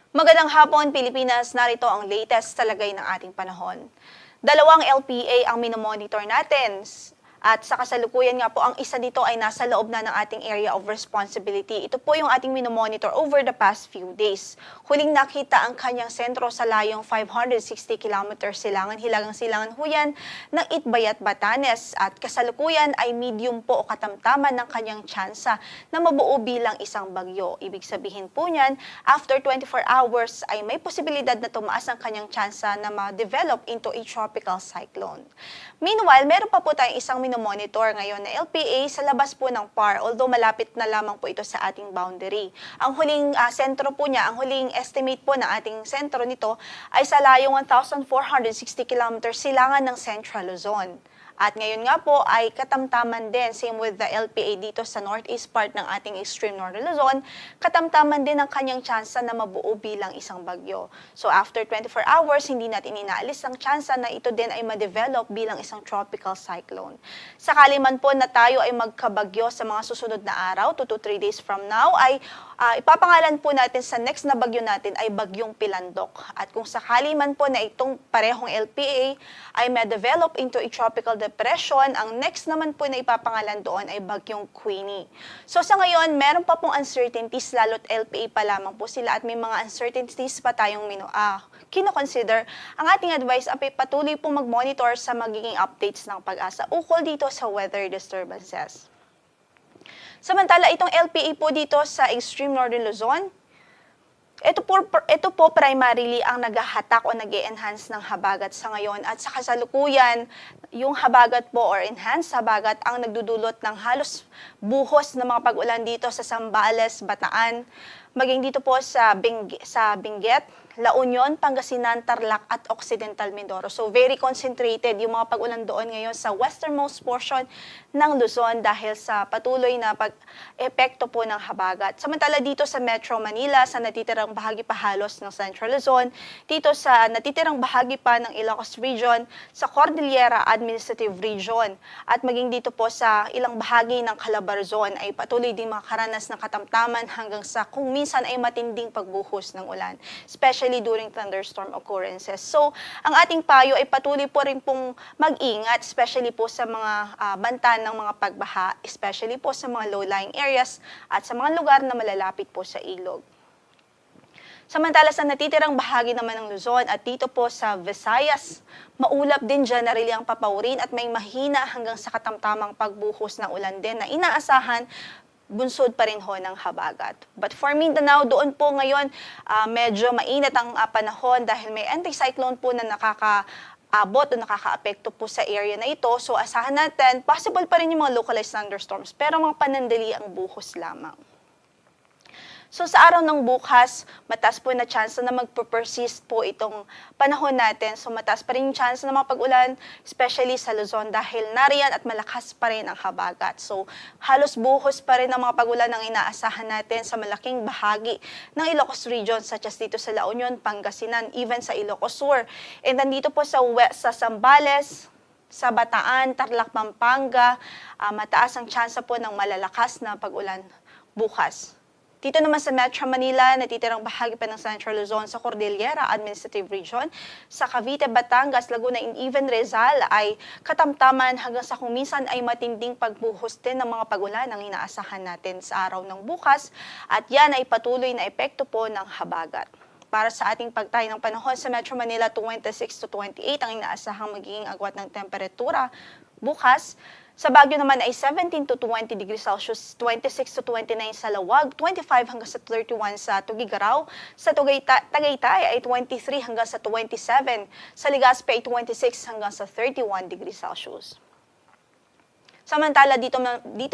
Magandang hapon, Pilipinas. Narito ang latest sa lagay ng ating panahon. Dalawang LPA ang minomonitor natin. At sa kasalukuyan nga po, ang isa dito ay nasa loob na ng ating area of responsibility. Ito po yung ating minomonitor over the past few days. Huling nakita ang kanyang sentro sa layong 560 kilometers silangan-hilagang-silangan huyan ng Itbayat, Batanes. At kasalukuyan ay medium po o katamtaman ng kanyang tsansa na mabuo bilang isang bagyo. Ibig sabihin po niyan, after 24 hours ay may posibilidad na tumaas ang kanyang tsansa na ma-develop into a tropical cyclone. Meanwhile, meron pa po tayong isang minomonitor ngayon na LPA sa labas po ng PAR, although malapit na lamang po ito sa ating boundary. Ang huling sentro po niya, ang huling estimate po ng ating sentro nito ay sa layong 1,460 kilometers silangan ng Central Luzon. At ngayon nga po ay katamtaman din, same with the LPA dito sa northeast part ng ating extreme northern Luzon, katamtaman din ang kanyang tsansa na mabuo bilang isang bagyo. So after 24 hours, hindi natin inaalis ang tsansa na ito din ay ma-develop bilang isang tropical cyclone. Sakali man po na tayo ay magkabagyo sa mga susunod na araw, 2 to 3 days from now, ay ipapangalan po natin sa next na bagyo natin ay Bagyong Pilandok. At kung sakali man po na itong parehong LPA ay ma-develop into a tropical depression, ang next naman po na ipapangalan doon ay Bagyong Queenie. So sa ngayon, meron pa pong uncertainties, lalo't LPA pa lamang po sila at may mga uncertainties pa tayong kino-consider. Ang ating advice ay patuloy pong mag-monitor sa magiging updates ng pag-asa ukol dito sa weather disturbances. Samantala, itong LPA po dito sa extreme northern Luzon, ito po primarily ang naghahatak o nag-e-enhance ng habagat sa ngayon at sa kasalukuyan, yung habagat po or enhanced habagat ang nagdudulot ng halos buhos ng mga pag-ulan dito sa Zambales, Bataan, maging dito po sa Benguet, La Union, Pangasinan, Tarlac at Occidental Mindoro. So very concentrated yung mga pag-ulan doon ngayon sa westernmost portion ng Luzon dahil sa patuloy na pag-epekto po ng habagat. Samantala dito sa Metro Manila, sa natitirang bahagi pa halos ng Central Luzon, dito sa natitirang bahagi pa ng Ilocos Region, sa Cordillera Administrative Region, at maging dito po sa ilang bahagi ng Calabarzon ay patuloy din makaranas ng katamtaman hanggang sa kung minsan ay matinding pagbuhos ng ulan, especially during thunderstorm occurrences. So, ang ating payo ay patuloy po rin pong mag-ingat, especially po sa mga banta ng mga pagbaha, especially po sa mga low-lying areas at sa mga lugar na malalapit po sa ilog. Samantala sa natitirang bahagi naman ng Luzon at dito po sa Visayas, maulap din generally ang papaurin at may mahina hanggang sa katamtamang pagbuhos ng ulan din na inaasahan bunsod pa rin ho ng habagat. But for Mindanao, doon po ngayon medyo mainit ang panahon dahil may anticyclone po na nakakaabot o nakakaapekto po sa area na ito. So asahan natin, possible pa rin yung mga localized thunderstorms, pero mga panandali ang buhos lamang. So sa araw ng bukas, mataas po na chance na magpo-persist po itong panahon natin. So mataas pa rin yung chance na mapag-ulan, especially sa Luzon dahil nariyan at malakas pa rin ang habagat. So halos buhos pa rin ang mga pag-ulan ang inaasahan natin sa malaking bahagi ng Ilocos Region such as dito sa La Union, Pangasinan, even sa Ilocos Sur. And nandito po sa Zambales, sa Bataan, Tarlac, Pampanga, mataas ang chance po ng malalakas na pag-ulan bukas. Dito naman sa Metro Manila, natitirang bahagi pa ng Central Luzon sa Cordillera Administrative Region, sa Cavite, Batangas, Laguna, and even Rizal ay katamtaman hanggang sa kung minsan ay matinding pagbuhos din ng mga pag-ulan ang inaasahan natin sa araw ng bukas at yan ay patuloy na epekto po ng habagat. Para sa ating pagtay ng panahon sa Metro Manila, 26 to 28 ang inaasahang magiging agwat ng temperatura bukas. Sa Baguio naman ay 17 to 20 degrees Celsius, 26 to 29 sa Lawag, 25 hanggang sa 31 sa Tugigaraw. Sa Tagaytay ay 23 hanggang sa 27. Sa Legazpi ay 26 hanggang sa 31 degrees Celsius. Samantala dito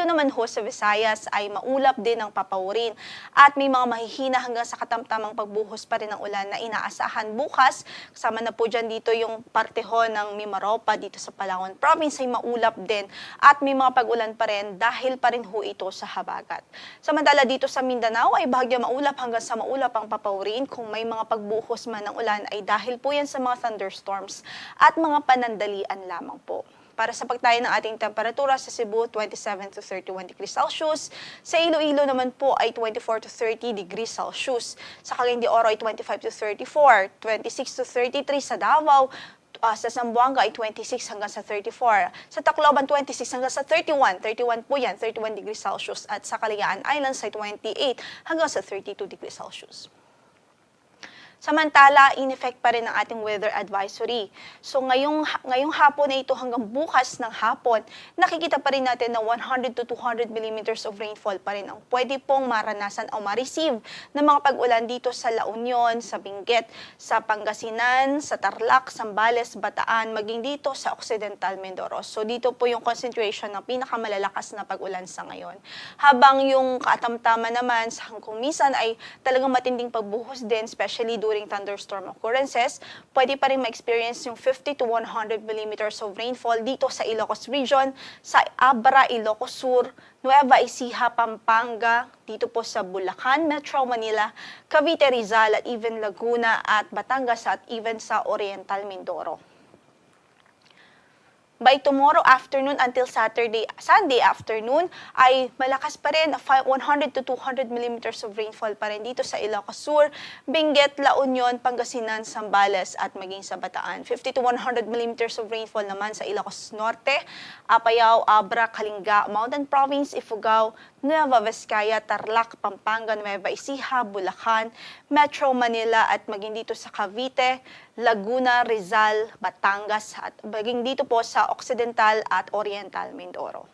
naman ho sa Visayas ay maulap din ang papaurin at may mga mahihina hanggang sa katamtamang pagbuhos pa rin ng ulan na inaasahan bukas. Kasama na po dyan dito yung parte ho ng Mimaropa dito sa Palawan Province ay maulap din at may mga pag-ulan pa rin dahil pa rin ho ito sa habagat. Samantala dito sa Mindanao ay bahagya maulap hanggang sa maulap ang papaurin. Kung may mga pagbuhos man ng ulan ay dahil po yan sa mga thunderstorms at mga panandalian lamang po. Para sa pagtayo ng ating temperatura sa Cebu, 27 to 31 degrees Celsius. Sa Iloilo naman po ay 24 to 30 degrees Celsius. Sa Cagayan de Oro ay 25 to 34, 26 to 33 sa Davao, sa Zamboanga ay 26 hanggang sa 34. Sa Tacloban, 26 hanggang sa 31. 31 po yan, 31 degrees Celsius. At sa Kalayaan Islands ay 28 hanggang sa 32 degrees Celsius. Samantala, in effect pa rin ang ating weather advisory. So ngayong hapon na ito hanggang bukas ng hapon, nakikita pa rin natin na 100 to 200 millimeters of rainfall pa rin ang pwede pong maranasan o ma-receive ng mga pag-ulan dito sa La Union, sa Benguet, sa Pangasinan, sa Tarlac, Zambales, Bataan, maging dito sa Occidental Mindoro. So dito po yung concentration ng pinakamalalakas na pag-ulan sa ngayon. Habang yung katamtaman naman sa kung minsan ay talagang matinding pagbuhos din, especially during thunderstorm occurrences, pwede pa rin ma-experience yung 50 to 100 millimeters of rainfall dito sa Ilocos Region, sa Abra, Ilocos Sur, Nueva Ecija, Pampanga, dito po sa Bulacan, Metro Manila, Cavite, Rizal, at even Laguna at Batangas at even sa Oriental Mindoro. By tomorrow afternoon until Sunday afternoon, ay malakas pa rin, 100 to 200 millimeters of rainfall pa rin dito sa Ilocos Sur, Benguet, La Union, Pangasinan, Zambales at maging sa Bataan. 50 to 100 millimeters of rainfall naman sa Ilocos Norte, Apayao, Abra, Kalinga, Mountain Province, Ifugao, Nueva Vizcaya, Tarlac, Pampanga, Nueva Ecija, Bulacan, Metro Manila at maging dito sa Cavite, Laguna, Rizal, Batangas at maging dito po sa Occidental at Oriental Mindoro.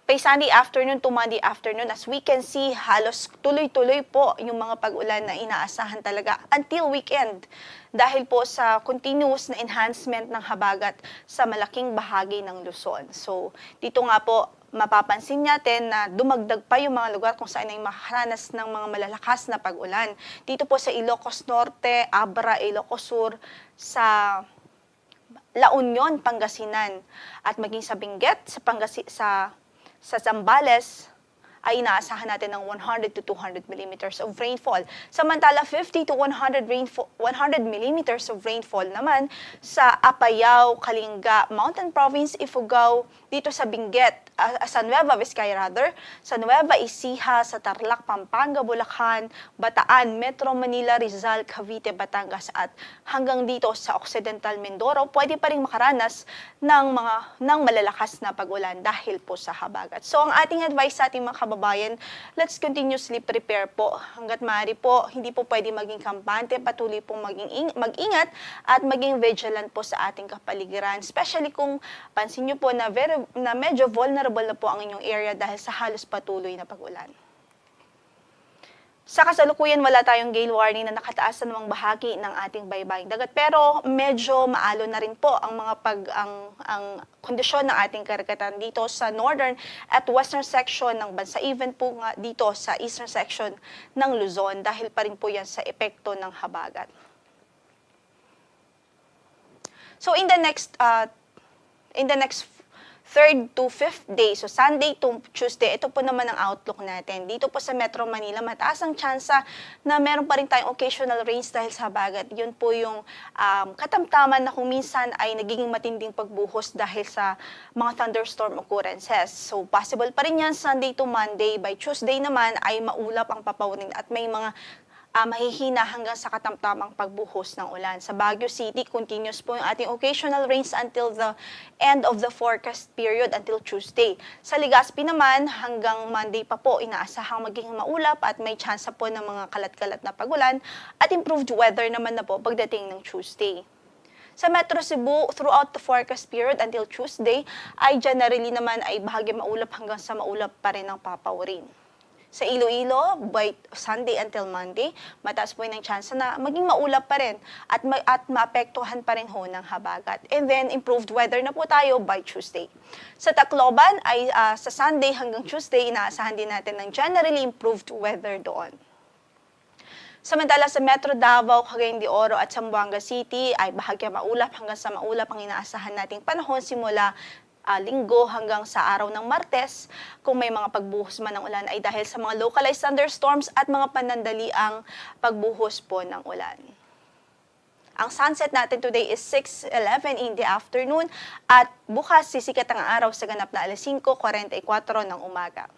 By Sunday afternoon to Monday afternoon, as we can see, halos tuloy-tuloy po yung mga pag-ulan na inaasahan talaga until weekend dahil po sa continuous na enhancement ng habagat sa malaking bahagi ng Luzon. So, dito nga po, mapapansin natin na dumagdag pa yung mga lugar kung saan ay makaranas ng mga malalakas na pag-ulan. Dito po sa Ilocos Norte, Abra, Ilocos Sur, sa La Union, Pangasinan, at maging sa Benguet, sa Zambales, ay inaasahan natin ng 100 to 200 millimeters of rainfall. Samantala, 50 to 100 millimeters of rainfall naman sa Apayao, Kalinga, Mountain Province, Ifugao, dito sa Benguet, sa Nueva Vizcaya rather, sa Nueva Ecija, sa Tarlac, Pampanga, Bulacan, Bataan, Metro Manila, Rizal, Cavite, Batangas at hanggang dito sa Occidental Mindoro, pwede pa rin makaranas ng malalakas na pag-ulan dahil po sa habagat. So ang ating advice sa ating mga kababayan, let's continuously prepare po. Hanggat maaari po, hindi po pwede maging kampante, patuloy pong mag-ingat at maging vigilant po sa ating kapaligiran. Especially kung pansin nyo po na medyo vulnerable na po ang inyong area dahil sa halos patuloy na pag-ulan. Sa kasalukuyan, wala tayong gale warning na nakataas sa namang bahagi ng ating baybaying dagat, pero medyo maalon na rin po ang mga ang kondisyon ng ating karagatan dito sa northern at western section ng bansa, even po nga dito sa eastern section ng Luzon dahil pa rin po yan sa epekto ng habagat. So in the next 3rd to 5th day, so Sunday to Tuesday, ito po naman ang outlook natin. Dito po sa Metro Manila, mataas ang tsansa na meron pa rin tayong occasional rains dahil sa habagat. Yun po yung katamtaman na kung minsan ay nagiging matinding pagbuhos dahil sa mga thunderstorm occurrences. So possible pa rin yan Sunday to Monday. By Tuesday naman ay maulap ang papawirin at may mga mahihina hanggang sa katamtamang pagbuhos ng ulan. Sa Baguio City, continuous po yung ating occasional rains until the end of the forecast period until Tuesday. Sa Legazpi naman, hanggang Monday pa po, inaasahang magiging maulap at may tsansa po ng mga kalat-kalat na pagulan at improved weather naman na po pagdating ng Tuesday. Sa Metro Cebu, throughout the forecast period until Tuesday, ay generally naman ay bahagi maulap hanggang sa maulap pa rin ang papawirin. Sa Iloilo, by Sunday until Monday, mataas po yung chance na maging maulap pa rin at maapektuhan pa rin ho ng habagat. And then, improved weather na po tayo by Tuesday. Sa Tacloban, ay sa Sunday hanggang Tuesday, inaasahan din natin ng generally improved weather doon. Samantala sa Metro Davao, Cagayan de Oro at Zamboanga City ay bahagya maulap hanggang sa maulap ang inaasahan nating panahon simula Linggo hanggang sa araw ng Martes. Kung may mga pagbuhos man ng ulan ay dahil sa mga localized thunderstorms at mga panandaliang pagbuhos po ng ulan. Ang sunset natin today is 6:11 in the afternoon at bukas sisikat ang araw sa ganap na 5:44 ng umaga.